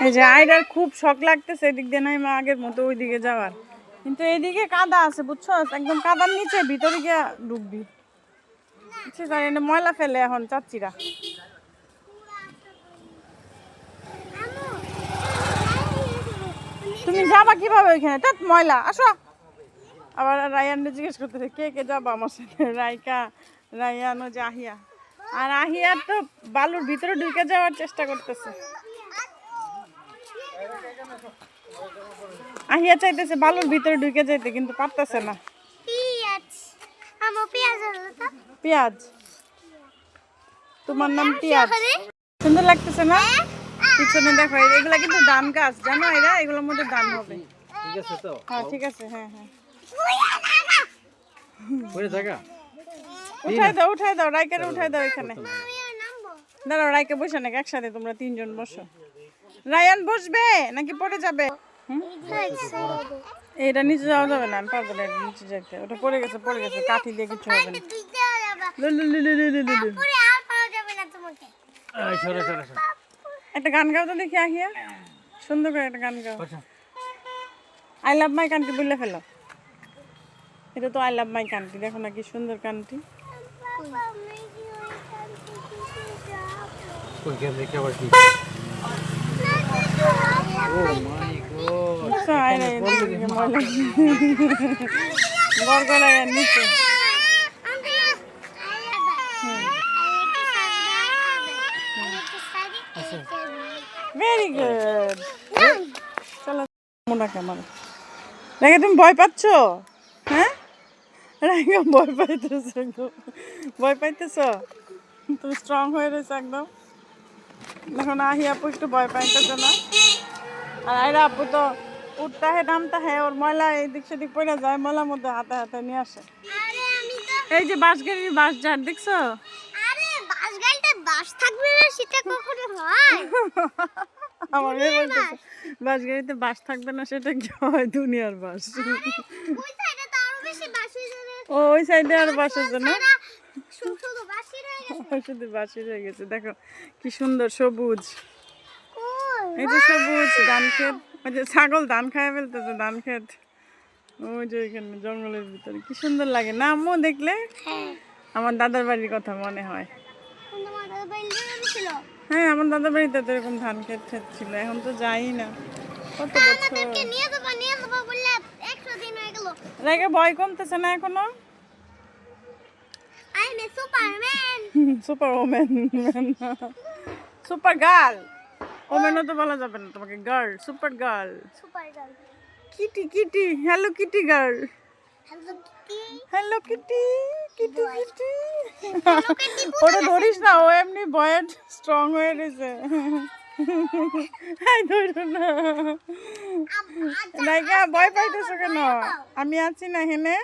এই যে আইডার খুব শখ লাগতেছে এদিক দিয়ে নাই মা আগের মতো ওইদিকে যাওয়ার, কিন্তু এইদিকে কাদা আছে বুঝছো, একদম কাদার নিচে ভিতরে গিয়ে ডুববি। ময়লা ফেলে এখন চাচ্চিরা। তুমি যাবা কিভাবে ওইখানে? তা ময়লা, আসো। আবার রায়ানকে জিজ্ঞেস করতেছে কে কে যাবা আমার সাথে, রাইকা, রায়ান ও যে আহিয়া। আর আহিয়া তো বালুর ভিতরে ঢুকে যাওয়ার চেষ্টা করতেছে। আহিয়া চাইতেছে বালুর ভিতরে ঢুকে যেতে, কিন্তু পারতেছে না। পেঁয়াজ, তোমার নাম পেঁয়াজ। সুন্দর লাগতেছে না? পিছনে দেখো, এগুলা কিন্তু ধান গাছ, জানো এরা এগুলোর মধ্যে ধান হবে। ঠিক আছে তো? হ্যাঁ ঠিক আছে। হ্যাঁ হ্যাঁ, উঠাই দাও রাইকারে, উঠাই দাও এখানে। দাঁড়াও, রাইকে বসে নাকি একসাথে তোমরা তিনজন বসো। রায়ান বসবে নাকি পড়ে যাবে? এটা নিচে যাওয়া যাবে না, আমি পারবো না নিচে যাইতে। ওটা পড়ে গেছে, পড়ে গেছে, কাঠি দিয়ে কিছু হবে না। একটা গান গাও তো দেখি আহিয়া, সুন্দর করে একটা গান গাও। আই লাভ মাই কান্ট্রি বললে ফেলো। এটা তো আই লাভ মাই কান্ট্রি, দেখো না কি সুন্দর কান্ট্রি। Very good. চলো মনে ক্যামেরা দেখে, তুমি ভয় পাচ্ছ? হ্যাঁ রাইকা ভয় পাইতেছ, ভয় পাইতেছ? তুমি স্ট্রং হয়ে রয়েছে একদম। দেখো না আহি আপু একটু ভয় পাইতেছে না। আর আইরা আপু তো উঠতা হে নামতা হে, ওর ময়লা এদিক সেদিক পড়ে যায়, ময়লার মধ্যে হাতে হাতে নিয়ে আসে। এই যে বাস গাড়ির বাস ঝাড় দেখছো? আমার মেয়ে বলতেছে বাস গাড়িতে বাস থাকবে না, সেটা কি হয়? দুনিয়ার বাস। ও ওই সাইডে আর বাস আছে না, শুধু বাসি রয়ে গেছে। দেখো কি সুন্দর সবুজ, এই যে সবুজ ধান ক্ষেত। ওই যে ছাগল ধান খায় ফেলতেছে, ধান ক্ষেত ওই যে ওইখানে জঙ্গলের ভিতরে। কি সুন্দর লাগে না আম্মু দেখলে? আমার দাদার বাড়ির কথা মনে হয়। হ্যাঁ আমার দাদার বাড়িতে তো এরকম ধান ক্ষেত ছিল, এখন তো যাই না। কত বছর রাইকা ভয় কমতেছে না এখনো? Super woman, super girl. ওম্যানও তো বলা যাবে না তোমাকে, girl, super girl. Kitty kitty, hello kitty girl, hello kitty, kitty kitty. ওটা ধরিস না, ও এমনি ভয়ে স্ট্রং হয়ে রয়েছে। রাইকা ভয় পাইতেছো কেন? আমি আছি না হেনে।